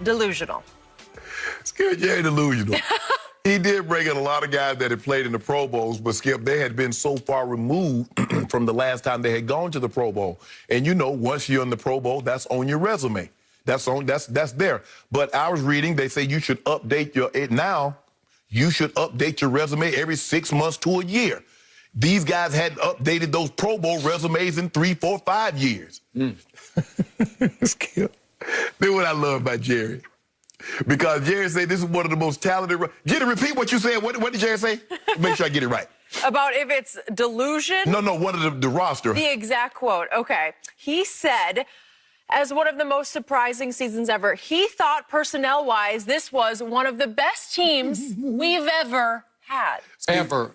delusional. Skip, Jerry delusional. He did bring in a lot of guys that had played in the Pro Bowls, but Skip, they had been so far removed from the last time they had gone to the Pro Bowl. And you know, once you're in the Pro Bowl, that's on your resume. That's there. But I was reading, they say you should update you should update your resume every 6 months to a year. These guys hadn't updated those Pro Bowl resumes in 3, 4, 5 years. Skip. That's what I love about Jerry. Because Jerry said this is one of the most talented. Jerry, repeat what you said. What did Jerry say? Make sure I get it right. About if it's delusion? No, one of the roster. The exact quote. Okay. He said, as one of the most surprising seasons ever, he thought personnel-wise this was one of the best teams we've ever had. Ever.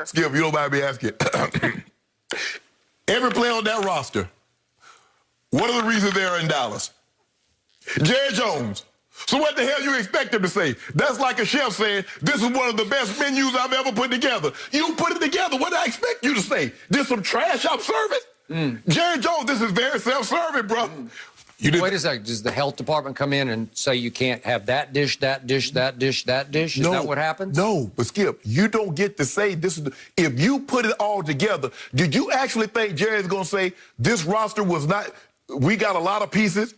Skip, you don't mind me asking. Every player on that roster, what are the reasons they're in Dallas? Jerry Jones. So what the hell you expect him to say? That's like a chef saying, this is one of the best menus I've ever put together. You put it together. What do I expect you to say? This some trash shop service? Jerry Jones, this is very self-serving, bro. Wait a second. Does the health department come in and say you can't have that dish, that dish, that dish, that dish? Is that what happens? No, but Skip, you don't get to say this. If you put it all together, did you actually think Jerry's going to say this roster was not, we got a lot of pieces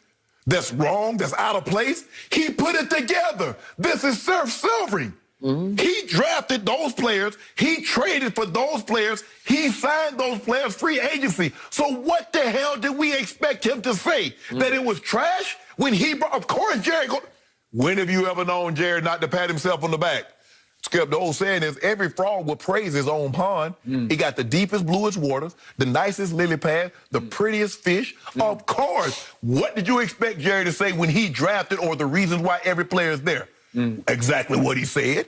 that's wrong, that's out of place? He put it together. This is self-serving. He drafted those players. He traded for those players. He signed those players free agency. So what the hell did we expect him to say? That it was trash? When he brought, of course, Jerry. When have you ever known Jerry not to pat himself on the back? Skip, the old saying is every frog will praise his own pond. He got the deepest, bluest waters, the nicest lily pad, the prettiest fish. Of course. What did you expect Jerry to say when he drafted or the reasons why every player is there? Exactly what he said.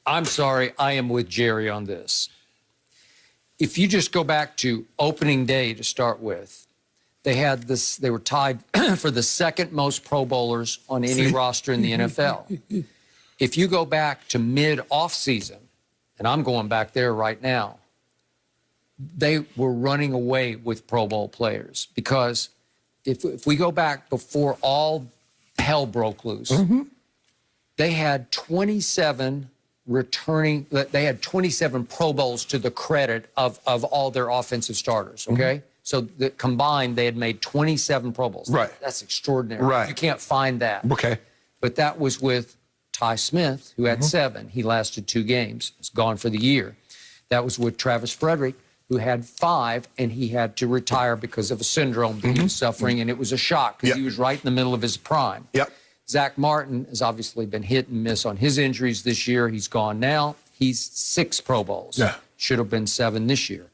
I'm sorry, I am with Jerry on this. If you just go back to opening day to start with, they had this, they were tied for the second most Pro Bowlers on any roster in the NFL. If you go back to mid-off-season, and I'm going back there right now, they were running away with Pro Bowl players because if we go back before all hell broke loose, they had 27 returning, they had 27 Pro Bowls to the credit of all their offensive starters, okay? So combined, they had made 27 Pro Bowls. Right. That's extraordinary. Right. You can't find that. Okay. But that was with Ty Smith, who had 7. He lasted 2 games. He's gone for the year. That was with Travis Frederick, who had 5, and he had to retire because of a syndrome that he was suffering, and it was a shock because he was right in the middle of his prime. Zach Martin has obviously been hit and miss on his injuries this year. He's gone now. He's 6 Pro Bowls. Should have been 7 this year.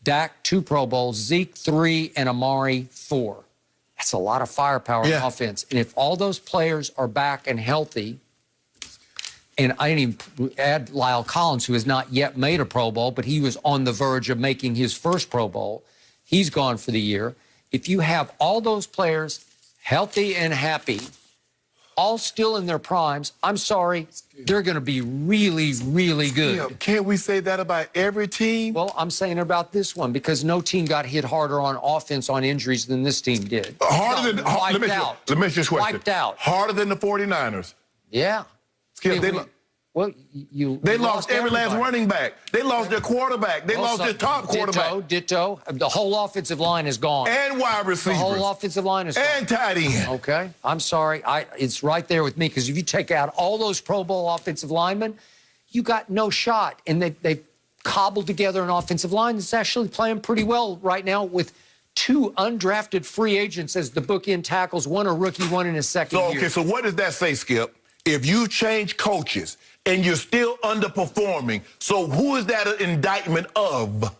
Dak, 2 Pro Bowls. Zeke, 3, and Amari, 4. That's a lot of firepower in offense. And if all those players are back and healthy, and I didn't even add Lyle Collins, who has not yet made a Pro Bowl, but he was on the verge of making his first Pro Bowl. He's gone for the year. If you have all those players healthy and happy, all still in their primes, I'm sorry, they're going to be really, really good. Yeah, can't we say that about every team? Well, I'm saying about this one because no team got hit harder on offense on injuries than this team did. Harder than, wiped out. Let me ask you this question. Wiped out. Harder than the 49ers. Yeah. Skip, they lost every last running back. They lost their quarterback. They lost their top quarterback. Ditto. The whole offensive line is gone. And wide receivers. The whole offensive line is gone. And tight end. Okay. I'm sorry. It's right there with me because if you take out all those Pro Bowl offensive linemen, you got no shot. And they've cobbled together an offensive line that's actually playing pretty well right now with 2 undrafted free agents as the bookend tackles, 1 a rookie, 1 in his second year. Okay, so what does that say, Skip? If you change coaches and you're still underperforming, so who is that an indictment of?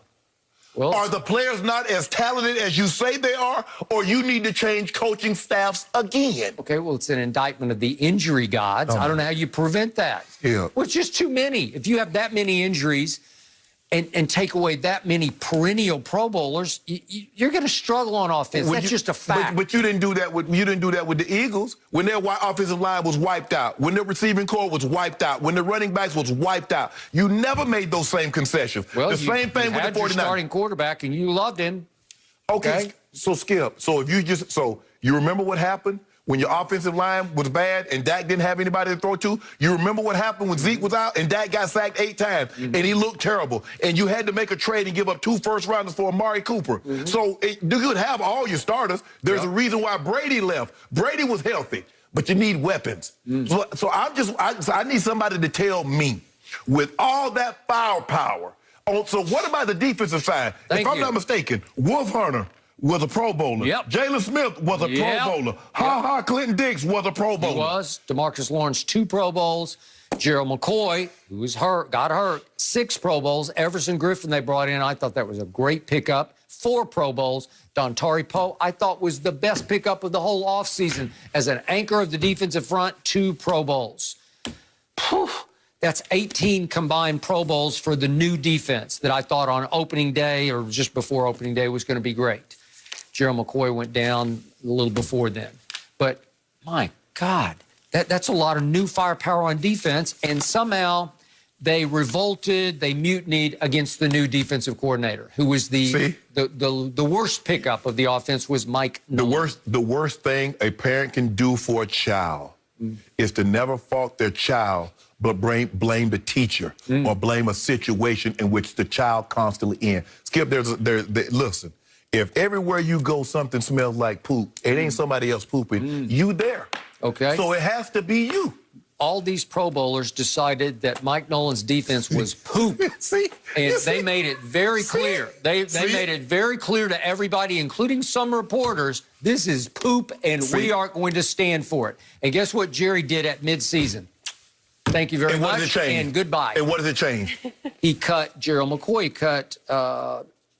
Well, are the players not as talented as you say they are, or you need to change coaching staffs again? Okay, well, it's an indictment of the injury gods. I don't know how you prevent that. Well, it's just too many. If you have that many injuries and take away that many perennial Pro Bowlers, you're going to struggle on offense. That's just a fact. But you didn't do that with the Eagles when their offensive line was wiped out, when their receiving core was wiped out, when the running backs was wiped out. You never made those same concessions. Well, the same thing with the 49ers. Your starting quarterback, and you loved him. Okay, so Skip. So if you You remember what happened when your offensive line was bad and Dak didn't have anybody to throw to? You remember what happened when Zeke was out and Dak got sacked 8 times and he looked terrible? And you had to make a trade and give up 2 first-rounders for Amari Cooper. So you could have all your starters. There's a reason why Brady left. Brady was healthy, but you need weapons. So I need somebody to tell me, with all that firepower. So what about the defensive side? If I'm not mistaken, Wolf Hunter was a Pro Bowler. Jalen Smith was a Pro Bowler. Clinton Dix was a Pro Bowler. He was. DeMarcus Lawrence, 2 Pro Bowls. Gerald McCoy, who was hurt, got hurt, 6 Pro Bowls. Everson Griffin they brought in. I thought that was a great pickup. 4 Pro Bowls. Dontari Poe, I thought, was the best pickup of the whole offseason. As an anchor of the defensive front, 2 Pro Bowls. Whew. That's 18 combined Pro Bowls for the new defense that I thought on opening day or just before opening day was going to be great. Gerald McCoy went down a little before then. But, my God, that's a lot of new firepower on defense, and somehow they revolted, they mutinied against the new defensive coordinator, who was the worst pickup of the offense was Mike Nolan. The worst thing a parent can do for a child is to never fault their child but blame the teacher or blame a situation in which the child constantly in. Skip, listen, if everywhere you go something smells like poop, it ain't somebody else pooping, you there. Okay. So it has to be you. All these Pro Bowlers decided that Mike Nolan's defense was poop. They made it very clear. They made it very clear to everybody, including some reporters, this is poop, and we aren't going to stand for it. And guess what Jerry did at midseason? Thank you very much. What does it change? And goodbye. And what does it change? He cut Gerald McCoy. He cut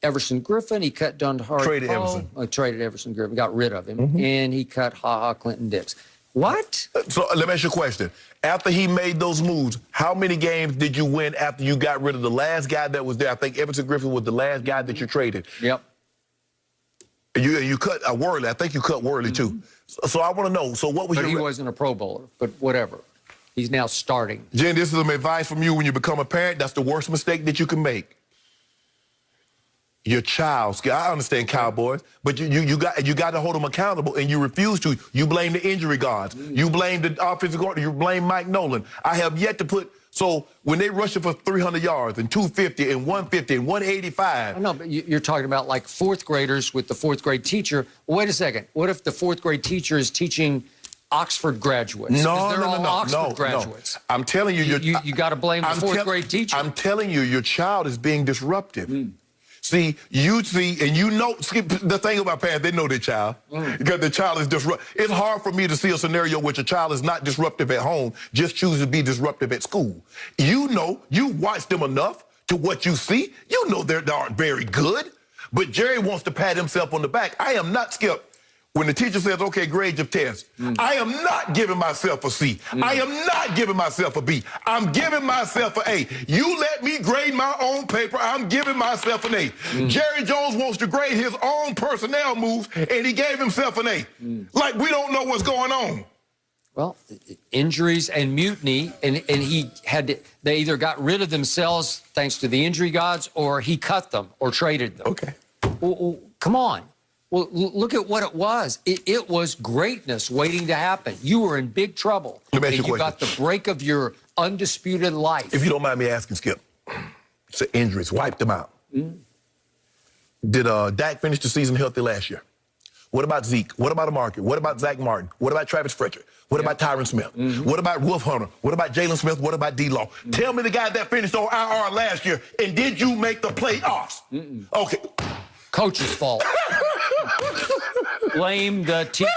Everson Griffin. He cut Dontari Traded Poe. Everson. Traded Everson Griffin. Got rid of him. And he cut Clinton Dix. What? So let me ask you a question. After he made those moves, how many games did you win after you got rid of the last guy that was there? I think Everson Griffin was the last guy that you traded. Yep. You cut Worley. I think you cut Worley, too. So I want to know. So what was But he wasn't a Pro Bowler. But whatever. He's now starting. Jen, this is some advice from you when you become a parent. That's the worst mistake that you can make. Your child, I understand Cowboys, but you got to hold them accountable, and you refuse to. You blame the injury guards. You blame the offensive coordinator. You blame Mike Nolan. I have yet to put. So when they rush it for 300 yards and 250 and 150 and 185. I know, but you're talking about like 4th graders with the 4th grade teacher. Well, wait a second. What if the 4th grade teacher is teaching Oxford graduates? No. Oxford graduates. I'm telling you, you got to blame the 4th grade teacher. I'm telling you, your child is being disruptive. See, and you know, the thing about parents, they know their child because the child is disruptive. It's hard for me to see a scenario where your child is not disruptive at home, just chooses to be disruptive at school. You know, you watch them enough to what you see. You know they aren't very good, but Jerry wants to pat himself on the back. I am not Skip. When the teacher says, okay, grade your test, I am not giving myself a C. I am not giving myself a B. I'm giving myself an A. You let me grade my own paper, I'm giving myself an A. Jerry Jones wants to grade his own personnel moves, and he gave himself an A. Like we don't know what's going on. Well, injuries and mutiny, and he had to, they either got rid of themselves thanks to the injury gods, or he cut them or traded them. Okay. Well, come on. Well, look at what it was. It was greatness waiting to happen. You were in big trouble. Let me ask you a question. You got the break of your undisputed life. If you don't mind me asking, Skip, it's injuries, wiped them out. Did Dak finish the season healthy last year? What about Zeke? What about Amari? What about Zach Martin? What about Travis Frederick? What about Tyron Smith? What about Wolf Hunter? What about Jalen Smith? What about D-Law? Tell me the guy that finished on IR last year, and did you make the playoffs? Okay. Coach's fault. Blame the teacher.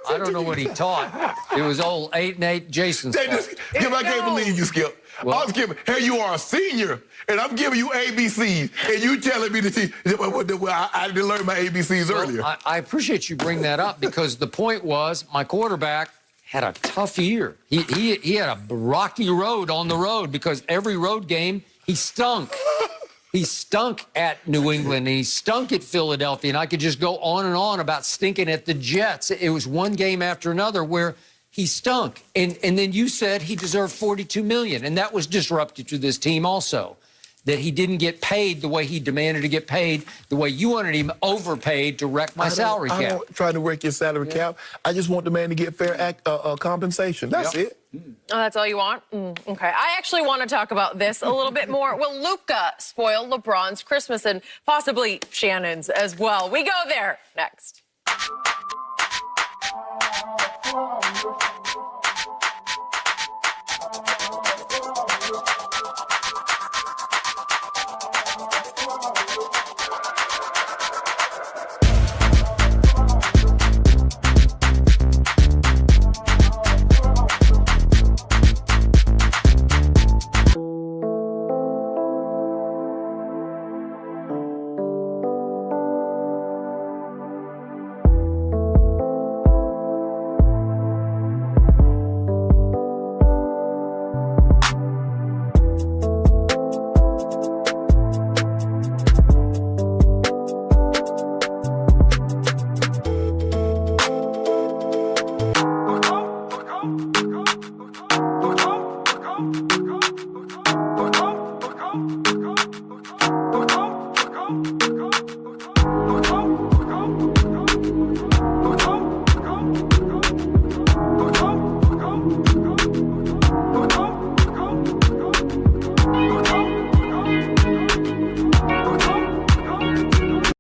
I don't know what he taught. It was old 8-8 Jason's fault. Skip, I can't believe you, Skip. Well, I'm Skip. Hey, you are a senior, and I'm giving you ABCs, and you telling me to teach. I didn't learn my ABCs earlier. I appreciate you bring that up because the point was my quarterback had a tough year. He had a rocky road on the road because every road game he stunk. He stunk at New England, and he stunk at Philadelphia, and I could just go on and on about stinking at the Jets. It was one game after another where he stunk. And then you said he deserved $42 million, and that was disruptive to this team also. that he didn't get paid the way he demanded to get paid, the way you wanted him overpaid to wreck my salary cap. I don't try to wreck your salary cap. I just want the man to get fair compensation. That's it. Oh, that's all you want? Okay. I actually want to talk about this a little bit more. Will Luka spoil LeBron's Christmas and possibly Shannon's as well? We go there next.